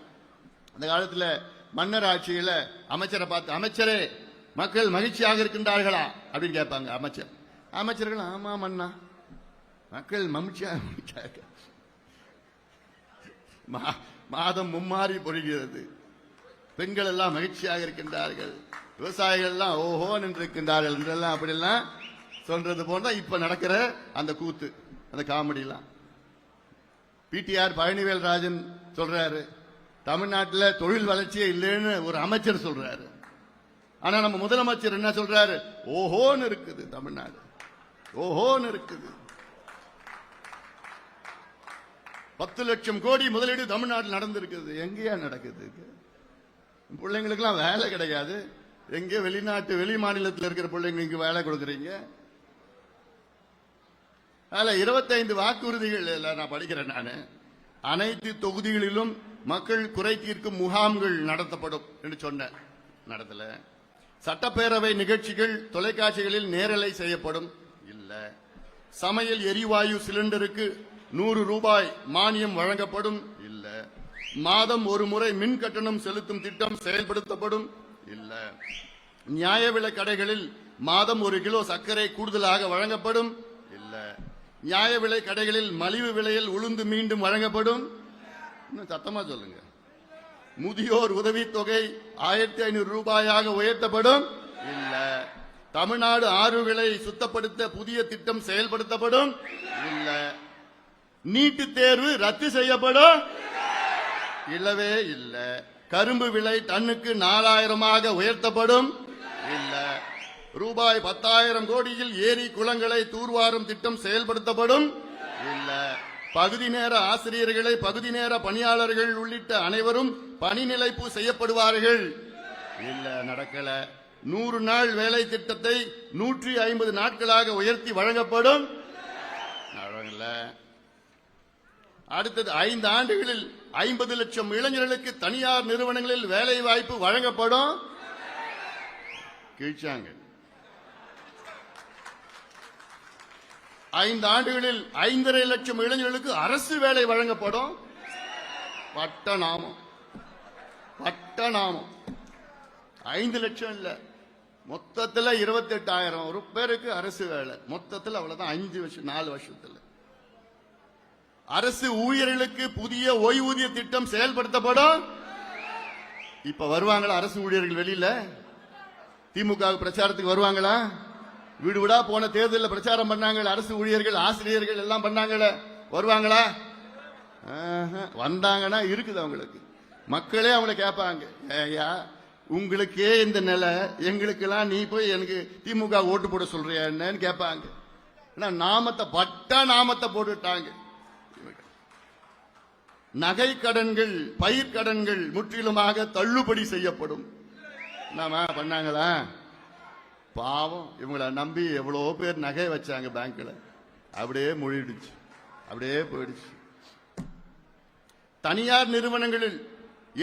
அந்த காலத்தில் மன்னர் ஆட்சியில் அமைச்சரை பார்த்து, அமைச்சரே மக்கள் மகிழ்ச்சியாக இருக்கின்றார்களா அப்படின்னு கேட்பாங்க. அமைச்சர்கள் ஆமா மன்னா, மக்கள் மகிழ்ச்சியாக மாதம் மும்மாறி பொழிகிறது, பெண்கள் எல்லாம் மகிழ்ச்சியாக இருக்கின்றார்கள், விவசாயிகள் எல்லாம் ஓஹோ நின்றிருக்கின்றார்கள் என்றெல்லாம் அப்படியெல்லாம் சொல்றது போன்ற இப்ப நடக்கிற அந்த கூத்து, அந்த காமெடி எல்லாம் பிடிஆர் பழனிவேல் ராஜன் சொல்றாரு, தமிழ்நாட்டில் தொழில் வளர்ச்சியே இல்லைன்னு ஒரு அமைச்சர் சொல்றாரு. ஆனா நம்ம முதலமைச்சர் என்ன சொல்றாரு? ஓஹோன்னு இருக்குது தமிழ்நாடு. ஓஹோன்னு இருக்குது. 10 லட்சம் கோடி முதலீடு தமிழ்நாட்டில் நடந்திருக்குது. எங்கேயா நடக்குது? பிள்ளைங்களுக்கெல்லாம் வேலை கிடையாது. எங்கே வெளிநாட்டு வெளி மாநிலத்தில் இருக்கிற பிள்ளைங்களுக்கு வேலை கொடுக்குறீங்க. அதுல 25 வாக்குறுதிகள் நான் படிக்கிறேன். நான் அனைத்து தொகுதிகளிலும் மக்கள் குறை தீர்க்கும் முகாம்கள் நடத்தப்படும் என்று சொன்ன நடத்தல. சட்டப்பேரவை நிகழ்ச்சிகள் தொலைக்காட்சிகளில் நேரலை செய்யப்படும். இல்ல. சமையல் எரிவாயு சிலிண்டருக்கு 100 ரூபாய் மானியம் வழங்கப்படும். இல்ல. மாதம் ஒரு முறை மின் கட்டணம் செலுத்தும் திட்டம் செயல்படுத்தப்படும். இல்ல. நியாய விலை கடைகளில் மாதம் 1 கிலோ சர்க்கரை கூடுதலாக வழங்கப்படும். இல்ல. நியாய விலை கடைகளில் மலிவு விலையில் உளுந்து மீண்டும் வழங்கப்படும். இன்னும் சத்தமா சொல்லுங்க. முதியோர் உதவித்தொகை 1500 ரூபாயாக உயர்த்தப்படும். இல்ல. தமிழ்நாடு ஆறுகளை சுத்தப்படுத்த புதிய திட்டம் செயல்படுத்தப்படும். இல்ல. நீட்டு தேர்வு ரத்து செய்யப்படும். இல்லவே இல்ல. கரும்பு விலை டன்னுக்கு 4000 உயர்த்தப்படும். இல்ல. ரூபாய் 10,000 கோடியில் ஏரி குளங்களை தூர்வாரும் திட்டம் செயல்படுத்தப்படும். இல்ல. பகுதி நேர ஆசிரியர்களை பகுதி நேர பணியாளர்கள் உள்ளிட்ட அனைவரும் பணி நிலைப்பு செய்யப்படுவார்கள். இல்ல, நடக்கல. 100 நாள் வேலை திட்டத்தை 150 நாட்களாக உயர்த்தி வழங்கப்படும். நடக்கல. அடுத்தது 5 ஆண்டுகளில் 50 லட்சம் இளைஞர்களுக்கு தனியார் நிறுவனங்களில் வேலை வாய்ப்பு வழங்கப்படும். கீழ்ச்சாங்க. 5 ஆண்டுகளில் 5.5 லட்சம் இளைஞர்களுக்கு அரசு வேலை வழங்கப்படும். பட்டநாமம் 5 லட்சம் இல்ல, மொத்தத்தில் 28,000 பேருக்கு அரசு வேலை. மொத்தத்தில் அவ்வளவுதான். 5 வருஷம் 4 வருஷத்துல அரசு ஊழியர்களுக்கு புதிய ஓய்வூதிய திட்டம் செயல்படுத்தப்படும். இப்ப வருவாங்களா அரசு ஊழியர்கள்? வெளியில திமுக பிரச்சாரத்துக்கு வருவாங்களா? வீடு வீடா போன தேர்தலில் பிரச்சாரம் பண்ணாங்க. அரசு ஊழியர்கள் ஆசிரியர்கள் எல்லாம் பண்ணாங்கள. வருவாங்களா? வந்தாங்கன்னா இருக்குது அவங்களுக்கு. மக்களே அவங்கள கேட்பாங்க, ஐயா உங்களுக்கே இந்த நிலை, எங்களுக்கெல்லாம் நீ போய் எனக்கு திமுக ஓட்டு போட சொல்றியா என்னன்னு கேட்பாங்க. நாமத்தை போட்டுட்டாங்க. நகை கடன்கள் பயிர் கடன்கள் முற்றிலுமாக தள்ளுபடி செய்யப்படும். நாம பண்ணாங்களா? பாவம், இவங்களை நம்பி எவ்வளவு பேர் நகை வச்சாங்க பேங்க்ல. அப்படியே மூழ்கிடுச்சு, அப்படியே போயிடுச்சு. தனியார் நிறுவனங்களில்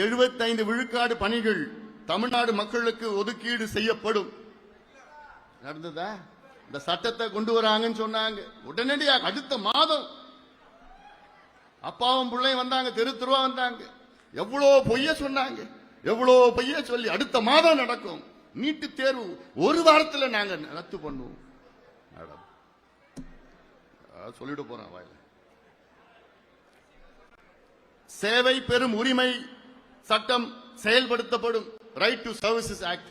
75 விழுக்காடு பணிகள் தமிழ்நாடு மக்களுக்கு ஒதுக்கீடு செய்யப்படும். நடந்ததா? இந்த சட்டத்தை கொண்டு வராங்கன்னு சொன்னாங்க. உடனடியாக அடுத்த மாதம் அப்பாவும் பிள்ளையும் வந்தாங்க, தெருவா வந்தாங்க. எவ்வளவு பொய்ய சொன்னாங்க, எவ்வளவு பொய்ய சொல்லி அடுத்த மாதம் நடக்கும் நீட்டு தேர்வு, 1 வாரத்தில் நாங்க ரத்து பண்ணுவோம். சொல்லிட்டு போறேன் வாயில. சேவை பெறும் உரிமை சட்டம் செயல்படுத்தப்படும். ரைட் டு சர்வீசஸ் ஆக்ட்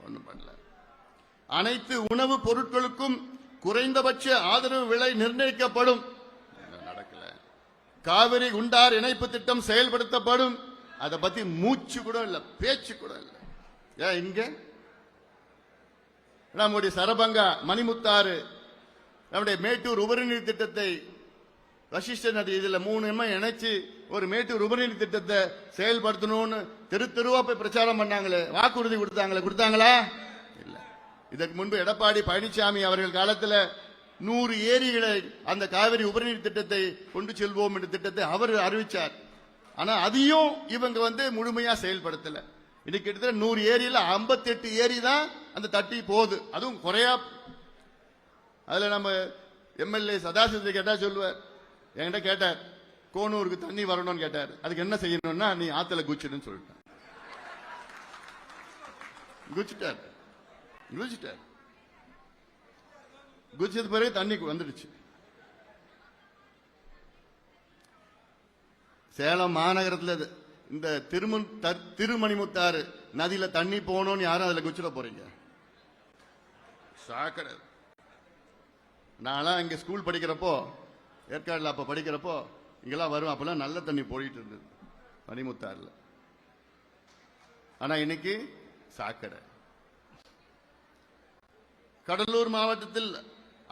ஒன்றும் பண்ணல. அனைத்து உணவுப் பொருட்களுக்கும் குறைந்தபட்ச ஆதரவு விலை நிர்ணயிக்கப்படும். நடக்கல. காவிரி குண்டார் இணைப்பு திட்டம் செயல்படுத்தப்படும். அதை பத்தி மூச்சு கூட இல்ல, பேச்சு கூட இல்ல. ஏன் இங்க நம்முடைய சரபங்கா மணிமுத்தாறு, நம்முடைய மேட்டூர் உபரிநீர் திட்டத்தை வசிஷ்ட நதி இதுல 3 இணைச்சு ஒரு மேட்டூர் உபரிநீர் திட்டத்தை செயல்படுத்தணும்னு தெருவா போய் பிரச்சாரம் பண்ணாங்களே, வாக்குறுதி கொடுத்தாங்களா? இல்ல. இதற்கு முன்பு எடப்பாடி பழனிசாமி அவர்கள் காலத்தில் 100 ஏரிகளை அந்த காவிரி உபரிநீர் திட்டத்தை கொண்டு செல்வோம் என்ற திட்டத்தை அவர் அறிவிச்சார். ஆனா அதையும் இவங்க முழுமையா செயல்படுத்தல. இன்னைக்கு கிட்டத்தட்ட 100 ஏரியில 58 ஏரி தான் அந்த தட்டி போகுது. அதுவும் குறையா. அதுல நம்ம எம்எல்ஏ சதாசிவத்தை கேட்டா சொல்லுவார். என்கிட்ட கேட்டார், கோனூருக்கு தண்ணி வரணும்னு கேட்டார். அதுக்கு என்ன செய்யணும்னா நீ ஆத்துல குச்சிடுன்னு சொல்லிட்டார். குச்சிட்ட பிறகு தண்ணி வந்துடுச்சு. சேலம் மாநகரத்தில் இந்த திருமணிமுத்தாறு நதியில தண்ணி போகணும்னு யாரும் அதுல குச்சிட போறீங்க? சாக்கடை. நான்லாம் இங்க ஸ்கூல் படிக்கிறப்போ, ஏற்காடுல அப்ப படிக்கிறப்போ இங்கெல்லாம் வரும். அப்பெல்லாம் நல்ல தண்ணி போயிட்டு இருந்தது மணிமுத்தாறுல. ஆனா இன்னைக்கு சாக்கடை. கடலூர் மாவட்டத்தில்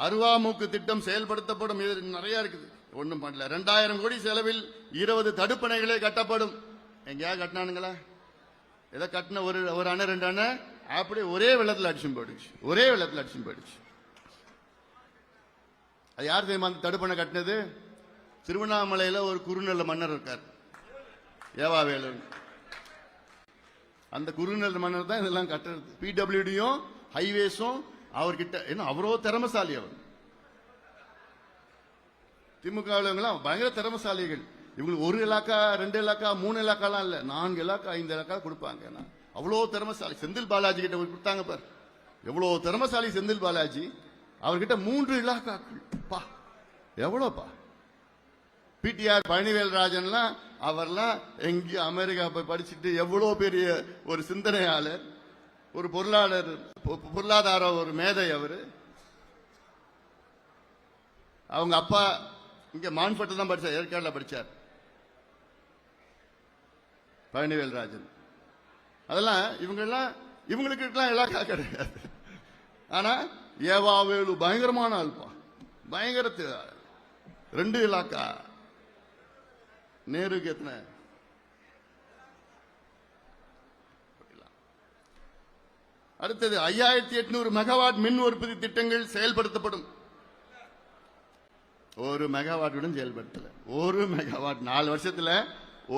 அருவாமூக்கு திட்டம் செயல்படுத்தப்படும். இது நிறைய இருக்குது, ஒண்ணும் பண்ணல. 2000 கோடி செலவில் 20 தடுப்பணைகளே கட்டப்படும். எங்கேயா கட்டினானுங்களா? ஏதோ கட்டின ஒரு அணை 2 அணை அப்படி ஒரே வெள்ளத்தில் அடிச்சும் போயிடுச்சு, ஒரே வெள்ளத்தில் அடிச்சும் போயிடுச்சு. அது யார் தெரியுமா அந்த தடுப்பணை கட்டினது? திருவண்ணாமலையில ஒரு குறுநெல்ல மன்னர் இருக்கார், ஏவாவேலு. அந்த குறுநெல் மன்னர் தான் இதெல்லாம் கட்டுறது. பிடபிள்யூடியும் ஹைவேஸும் அவர்கிட்ட. என்ன அவரோ திறமசாலி. அவர் திமுக பயங்கர திறமசாலிகள். இவங்களுக்கு 1 இலாக்கா 2 இலாக்கா 3 இலாக்காலாம் இல்ல, 4 இலாக்கா 5 இலாக்கா கொடுப்பாங்க. அவ்வளோ திறமசாலி. செந்தில் பாலாஜி கிட்ட கொடுத்தாங்க பார், எவ்வளவு திறமசாலி செந்தில் பாலாஜி. அவர்கிட்ட 3 இலாக்காக்கள். பா எவ்வளோப்பா. பிடிஆர் பழனிவேல்ராஜன்லாம் அவர்லாம் எங்கேயும் அமெரிக்கா போய் படிச்சுட்டு எவ்வளோ பெரிய ஒரு சிந்தனையாளர், ஒரு பொருளாதார ஒரு மேதை. அவரு அவங்க அப்பா இங்க மான்பட்டு தான் படிச்சார், ஏற்காடுல படிச்சார் பழனிவேல்ராஜன். அதெல்லாம் இவங்களுக்கு இலாக்கா கிடையாது. ஆனா ஏவாவேலு பயங்கரமான ஆள்பா, பயங்கர 2 இலாக்கா. நேருக்கு எத்தனை? அடுத்தது 5800 மெகாவாட் மின் உற்பத்தி திட்டங்கள் செயல்படுத்தப்படும். 1 மெகாவாட்டுடன் செயல்படுத்தல. 1 மெகாவாட் 4 வருஷத்துல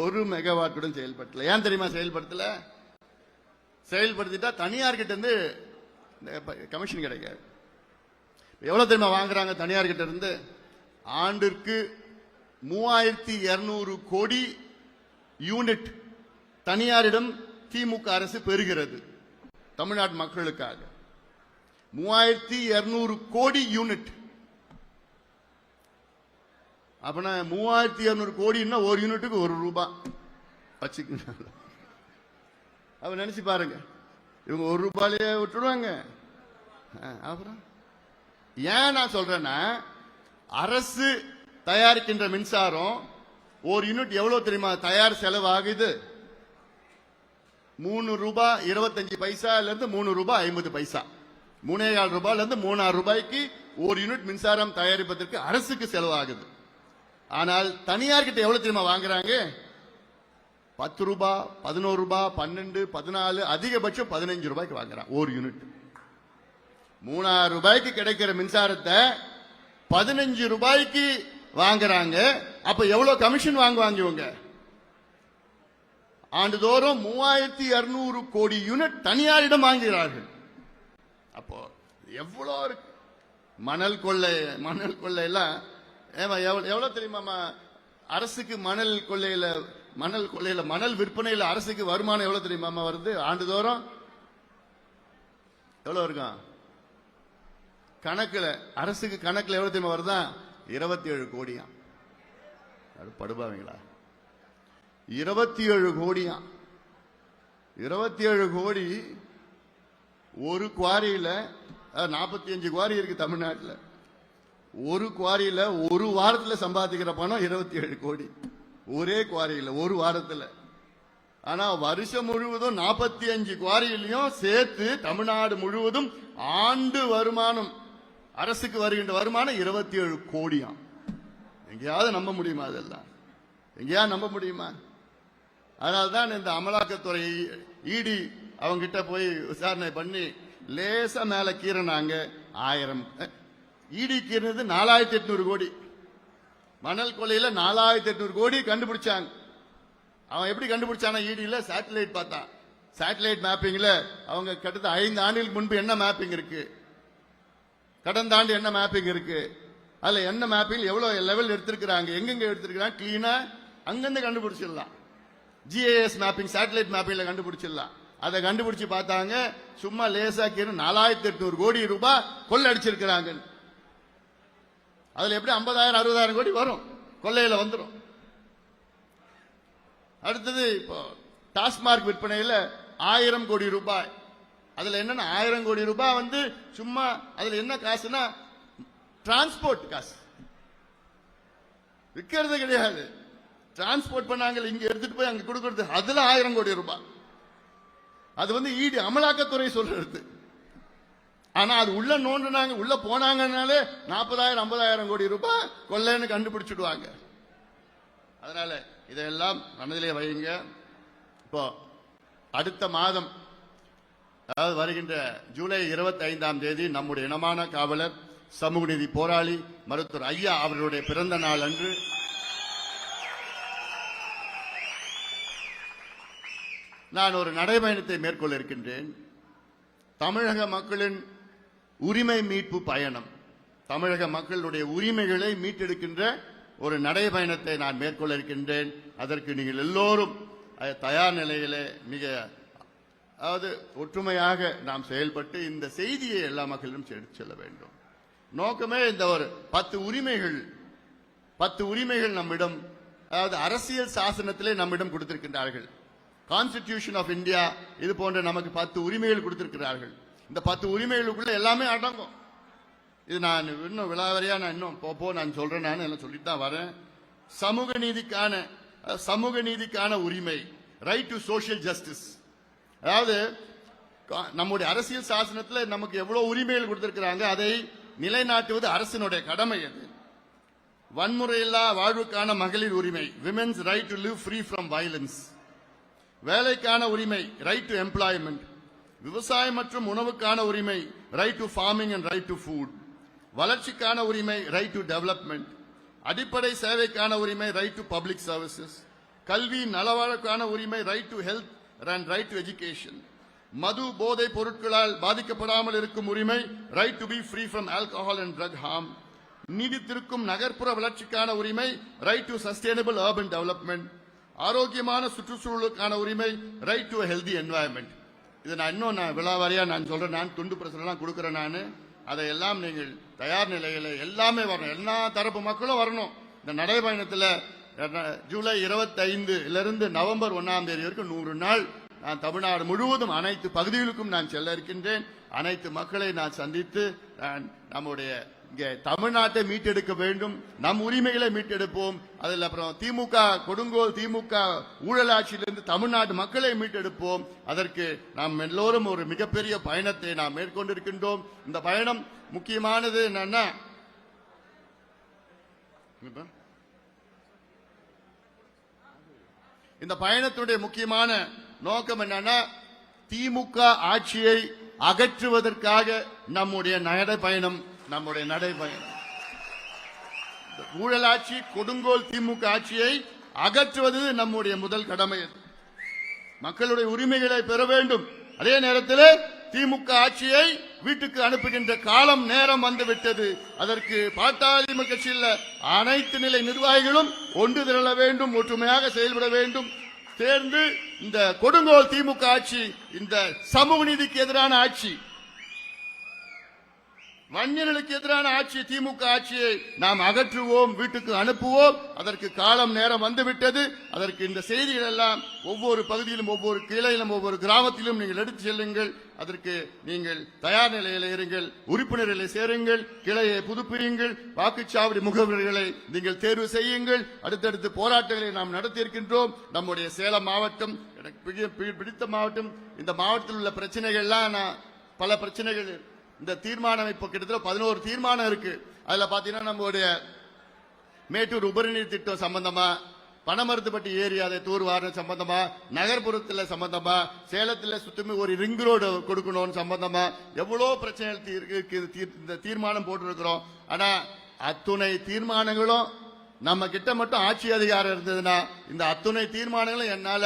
1 மெகாவாட்டுடன் செயல்படுத்தல. ஏன் தெரியுமா செயல்படுத்தல? செயல்படுத்திட்டா தனியார் கிட்ட இருந்து கமிஷன் கிடைக்காது. எவ்வளவு தெரியுமா வாங்குறாங்க தனியார் கிட்ட இருந்து? ஆண்டிற்கு 3200 கோடி யூனிட் தனியாரிடம் திமுக அரசு பெறுகிறது தமிழ்நாட்டு மக்களுக்காக. 3200 கோடி யூனிட். அப்பனா 3200 கோடின்னா ஒரு யூனிட்டுக்கு 1 ரூபாய் வச்சுக்க. அவ நினைச்சு பாருங்க, இவங்க 1 ரூபாயிலேயே விட்டுருவாங்க. அப்புறம் ஏன் நான் சொல்றேன்னா, அரசு தயாரிக்கின்ற மின்சாரம் 1 யூனிட் எவ்வளவு தெரியுமா தயார் செலவு ஆகுது? 3 ரூபாய் 25 பைசால இருந்து 3 ரூபாய் 50 பைசா, 3.25 ரூபாயில இருந்து 3.5 ரூபாய்க்கு 1 யூனிட் மின்சாரம் தயாரிப்பதற்கு அரசுக்கு செலவாகுது. ஆனால் தனியார் கிட்ட எவ்வளவு தெரியுமா வாங்குறாங்க? 10 ரூபாய் 11 ரூபாய் 12 14 அதிகபட்சம் 15 ரூபாய்க்கு வாங்குறாங்க 1 யூனிட். 3.5 ரூபாய்க்கு கிடைக்கிற மின்சாரத்தை 15 ரூபாய்க்கு வாங்குறாங்க. அப்ப எவ்வளவு கமிஷன் வாங்குவாங்க இவங்க? ஆண்டுதோறும் 3200 கோடி யூனிட் தனியாரிடம் வாங்குகிறார்கள். அப்போ எவ்வளவு இருக்கு? மணல் கொள்ளை எல்லாம் எவ்வளவு தெரியுமா? அரசுக்கு மணல் கொள்ளையில மணல் விற்பனையில அரசுக்கு வருமானம் எவ்வளவு தெரியுமா வருது ஆண்டுதோறும்? எவ்வளவு இருக்கும் கணக்குல? அரசுக்கு கணக்குல எவ்வளவு தெரியுமா வருதா? 27 கோடியா. படுபாவீங்களா? 27 கோடியா. 27 கோடி ஒரு குவாரியில. 45 குவாரி இருக்கு தமிழ்நாட்டில். ஒரு குவாரியில ஒரு வாரத்தில் சம்பாதிக்கிற பணம் 27 கோடி ஒரே குவாரியில ஒரு வாரத்தில். ஆனா வருஷம் முழுவதும் 45 குவாரியிலையும் சேர்த்து தமிழ்நாடு முழுவதும் ஆண்டு வருமானம், அரசுக்கு வருகின்ற வருமானம் 27 கோடியாம். எங்கேயாவது நம்ப முடியுமா? அதெல்லாம் எங்கேயாவது நம்ப முடியுமா? அதனால்தான் இந்த அமலாக்கத்துறை இடி அவங்க கிட்ட போய் விசாரணை பண்ணி லேசா மேல கீறனாங்க. 1000 இடி கீறினது 4800 கோடி. மணல் கொள்ளையில 4800 கோடி கண்டுபிடிச்சாங்க. அவன் எப்படி கண்டுபிடிச்சானா? இடியில சேட்டலைட் பார்த்தான். சேட்டலைட் மேப்பிங்ல அவங்க கிட்டத்தட்ட 5 ஆண்டுகளுக்கு முன்பு என்ன மேப்பிங் இருக்கு, கடந்த ஆண்டு என்ன மேப்பிங் இருக்கு, அதுல என்ன மேப்பிங் எவ்வளவு லெவல் எடுத்திருக்கிறாங்க, எங்கெங்க எடுத்திருக்கிறாங்க, கிளீனா அங்கிருந்து கண்டுபிடிச்சிடலாம். ஜிஐஎஸ் மேப்பிங் சேட்டலைட் மேப்பிங்ல கண்டுபிடிச்சிடலாம். அதை கண்டுபிடிச்சு பார்த்தாங்க. சும்மா லேசா கீழே 4800 கோடி ரூபாய் கொள்ளை அடிச்சிருக்கிறாங்க. அதுல எப்படி 50,000 60,000 கோடி வரும், கொள்ளையில வந்துடும். அடுத்தது இப்போ டாஸ்மார்க் விற்பனையில 1000 கோடி ரூபாய். அதுல என்னன்னா 1000 கோடி ரூபாய் வந்து சும்மா அதுல என்ன காசுனா டிரான்ஸ்போர்ட் காசு, விற்கிறது கிடையாது. டிரான்ஸ்போர்ட் பண்ணாங்க, இங்க எடுத்துட்டு போய் அங்க கொடுக்கறது. அதுல 1000 கோடி ரூபாய். அது வந்து இடி அமலாக்கத்துறை சொல்றது. ஆனா அது உள்ள நோண்டுனாங்க, உள்ள போனாங்கனாலே 40,000 50,000 கோடி ரூபாய் கொள்ளைன்னு கண்டுபிடிச்சிடுவாங்க. அதனால இதெல்லாம் மனதிலே வையுங்க. இப்போ அடுத்த மாதம், அதாவது வருகின்ற ஜூலை 25ஆம் தேதி நம்முடைய இனமான காவலர், சமூக நீதி போராளி மருத்துவர் ஐயா அவர்களுடைய பிறந்த நாள் அன்று நான் ஒரு நடைபயணத்தை மேற்கொள்ள இருக்கின்றேன். தமிழக மக்களின் உரிமை மீட்பு பயணம், தமிழக மக்களுடைய உரிமைகளை மீட்டெடுக்கின்ற ஒரு நடைபயணத்தை நான் மேற்கொள்ள இருக்கின்றேன். அதற்கு நீங்கள் எல்லோரும் தயார் நிலையிலே மிக ஒற்றுமையாக நாம் செயல்பட்டு இந்த செய்தியை எல்லா மக்களிடம் எடுத்து செல்ல வேண்டும். நோக்கமே இந்த ஒரு 10 உரிமைகள் நம்மிடம், அதாவது அரசியல் சாசனத்திலே நம்மிடம் கொடுத்திருக்கின்றார்கள். கான்ஸ்டிடியூஷன் ஆஃப் இந்தியா இது போன்ற நமக்கு 10 உரிமைகள் கொடுத்திருக்கிறார்கள். இந்த 10 உரிமைகளுக்குள்ள எல்லாமே அடங்கும். இது நான் இன்னும் விலாவரியா நான் இன்னும் நான் சொல்றேன், நான் எல்லாம் சொல்லிட்டு தான் வரேன். சமூக நீதிக்கான உரிமை, ரைட் டு சோஷியல் ஜஸ்டிஸ். அதாவது நம்முடைய அரசியல் சாசனத்தில் நமக்கு எவ்வளவு உரிமைகள் கொடுத்திருக்கிறாங்க, அதை நிலைநாட்டுவது அரசினுடைய கடமை. அது வன்முறையில்லா வாழ்வுக்கான மகளிர் உரிமை, women's right to live free from violence. வேலைக்கான உரிமை, ரைட் டு எம்ப்ளாய்மெண்ட். விவசாயம் மற்றும் உணவுக்கான உரிமை, right to farming and right to food. வளர்ச்சிக்கான உரிமை, ரைட் டு டெவலப்மெண்ட். அடிப்படை சேவைக்கான உரிமை, ரைட் டு பப்ளிக் சர்வீசஸ். கல்வி நலவாழ்வுக்கான உரிமை, right to health and right to education. மது போதை பொருட்களால் பாதிக்கப்படாமல் இருக்கும் உரிமை, right to be free from alcohol and drug harm. நீடித்திருக்கும் நகர்ப்புற வளர்ச்சிக்கான உரிமை, right to sustainable urban development. ஆரோக்கியமான சுற்றுச்சூழலுக்கான உரிமை, ரைட் டு ஹெல்தி என்வாயன்மெண்ட். இது நான் இன்னும் விழாவாரியா நான் சொல்றேன், நான் துண்டு பிரசுரம் கொடுக்கிறேன். நான் அதையெல்லாம் நீங்கள் தயார் நிலையில எல்லாமே வரணும், எல்லா தரப்பு மக்களும் வரணும். இந்த நடைபயணத்தில் ஜூலை 25 நவம்பர் 1ஆம் தேதி வரைக்கும் 100 நாள் நான் தமிழ்நாடு முழுவதும் அனைத்து பகுதிகளுக்கும் நான் செல்ல இருக்கின்றேன். அனைத்து மக்களை நான் சந்தித்து நம்முடைய இங்கே தமிழ்நாட்டை மீட்டெடுக்க வேண்டும், நம் உரிமைகளை மீட்டெடுப்போம். அதில் அப்புறம் திமுக கொடுங்கோல் திமுக ஊழலாட்சியிலிருந்து தமிழ்நாட்டு மக்களை மீட்டெடுப்போம். அதற்கு நாம் எல்லோரும் ஒரு மிகப்பெரிய பயணத்தை நாம் மேற்கொண்டிருக்கின்றோம். இந்த பயணம் முக்கியமானது என்னன்னா, இந்த பயணத்துடைய முக்கியமான நோக்கம் என்னன்னா, திமுக ஆட்சியை அகற்றுவதற்காக நம்முடைய நடைபயணம். ஊழலாட்சி கொடுங்கோல் திமுக ஆட்சியை அகற்றுவது நம்முடைய முதல் கடமை. மக்களுடைய உரிமைகளை பெற வேண்டும். அதே நேரத்தில் திமுக ஆட்சியை வீட்டுக்கு அனுப்புகின்ற காலம் நேரம் வந்துவிட்டது. அதற்கு பாட்டாளி கட்சியில் அனைத்து நிலை நிர்வாகிகளும் ஒன்று திரள வேண்டும், ஒற்றுமையாக செயல்பட வேண்டும். சேர்ந்து இந்த கொடுங்கோல் திமுக ஆட்சி, இந்த சமூக நீதிக்கு எதிரான ஆட்சி, வன்னியர்களுக்கு எதிரான ஆட்சி, திமுக ஆட்சியை நாம் அகற்றுவோம், வீட்டுக்கு அனுப்புவோம். அதற்கு காலம் நேரம் வந்துவிட்டது. அதற்கு இந்த செய்திகள் எல்லாம் ஒவ்வொரு பகுதியிலும், ஒவ்வொரு கிளையிலும், ஒவ்வொரு கிராமத்திலும் நீங்கள் எடுத்து செல்லுங்கள். அதற்கு நீங்கள் தயார் நிலையில் இருங்கள், உறுப்பினர்களை சேருங்கள், கிளையை புதுப்பியுங்கள், வாக்குச்சாவடி முகவர்களை நீங்கள் தேர்வு செய்யுங்கள். அடுத்தடுத்து போராட்டங்களை நாம் நடத்தியிருக்கின்றோம். நம்முடைய சேலம் மாவட்டம் எனக்கு பிடித்த மாவட்டம். இந்த மாவட்டத்தில் உள்ள பிரச்சனைகள்லாம் பல பிரச்சனைகள். இந்த தீர்மானம் இப்ப கிட்டத்தட்ட 11 தீர்மானம் இருக்கு. அதுல பாத்தீங்கன்னா நம்மளுடைய மேட்டூர் உபரிநீர் திட்டம் சம்பந்தமா, பனமரத்துப்பட்டி ஏரி அதை தூர்வாரம் சம்பந்தமா, நகர்ப்புறத்தில் சம்பந்தமா, சேலத்தில் சுத்தமே ஒரு ரிங் ரோடு கொடுக்கணும் சம்பந்தமா எவ்வளவு பிரச்சனைகள் இந்த தீர்மானம் போட்டிருக்கிறோம். ஆனா அத்துணை தீர்மானங்களும் நம்ம கிட்ட மட்டும் ஆட்சி அதிகாரம் இருந்ததுன்னா இந்த அத்துணை தீர்மானங்களும் என்னால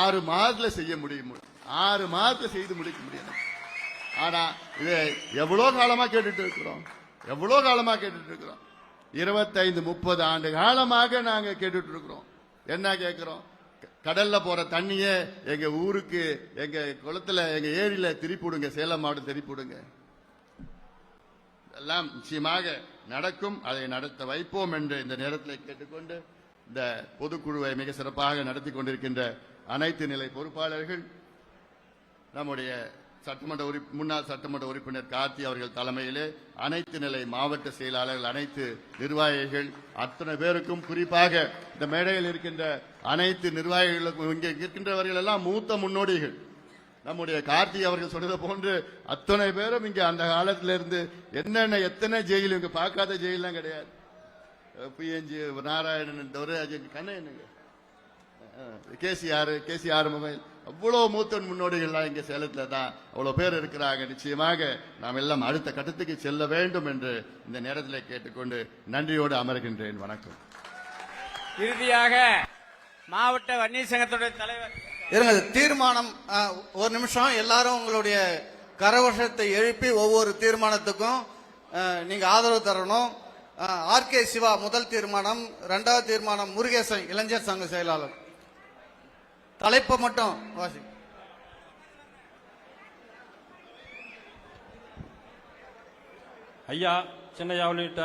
6 மாதத்துல செய்ய முடியும், 6 மாதத்துல செய்து முடிக்க முடியும். ஆனா இது எவ்வளவு காலமா கேட்டுட்டு இருக்கிறோம், 25-30 ஆண்டு காலமாக நாங்க கேட்டுட்டு இருக்கிறோம். என்ன கேட்கிறோம்? கடல்ல போற தண்ணியே எங்க ஊருக்கு, எங்க குளத்துல, எங்க ஏரியில திருப்பிடுங்க, சேலம் மாவட்டம் திருப்பிடுங்க. எல்லாம் நிச்சயமாக நடக்கும். அதை நடத்த வைப்போம் என்று இந்த நேரத்தில் கேட்டுக்கொண்டு, இந்த பொதுக்குழுவை மிக சிறப்பாக நடத்தி கொண்டிருக்கின்ற அனைத்து நிலை பொறுப்பாளர்கள், நம்முடைய முன்னாள் சட்டமன்ற உறுப்பினர் கார்த்தி அவர்கள் தலைமையிலே அனைத்து நிலை மாவட்ட செயலாளர்கள், அனைத்து நிர்வாகிகள் அத்தனை பேருக்கும், குறிப்பாக இந்த மேடையில் இருக்கின்ற அனைத்து நிர்வாகிகளுக்கும், இங்கே இருக்கின்றவர்கள் எல்லாம் மூத்த முன்னோடிகள். நம்முடைய கார்த்திக் அவர்கள் சொன்னது போன்று அத்தனை பேரும் இங்க அந்த காலத்துல இருந்து என்னென்ன எத்தனை ஜெயில் இங்க பார்க்காத ஜெயிலாம் கிடையாது. பிஎன்ஜி நாராயணன் கண்ணனுங்க கேசிஆர் மொபைல் அவ்வளவு மூத்த முன்னோடிகள்லாம் இங்க சேலத்துல தான் அவ்வளவு பேர் இருக்கிறாங்க. நிச்சயமாக நாம் எல்லாம் அடுத்த கட்டத்துக்கு செல்ல வேண்டும் என்று இந்த நேரத்தில் கேட்டுக்கொண்டு நன்றியோடு அமர்கின்றேன். வணக்கம். இறுதியாக மாவட்ட வன்னியர் சங்கத்துடைய தலைவர் இருங்க. தீர்மானம் ஒரு நிமிஷம். எல்லாரும் உங்களுடைய கரகோஷத்தை எழுப்பி ஒவ்வொரு தீர்மானத்துக்கும் நீங்க ஆதரவு தரணும். ஆர்கே சிவா முதல் தீர்மானம், இரண்டாவது தீர்மானம் முருகேசன் இளைஞர் சங்க செயலாளர். தலைப்பு மட்டும் வாசி. ஐயா சின்னையா உள்ளிட்ட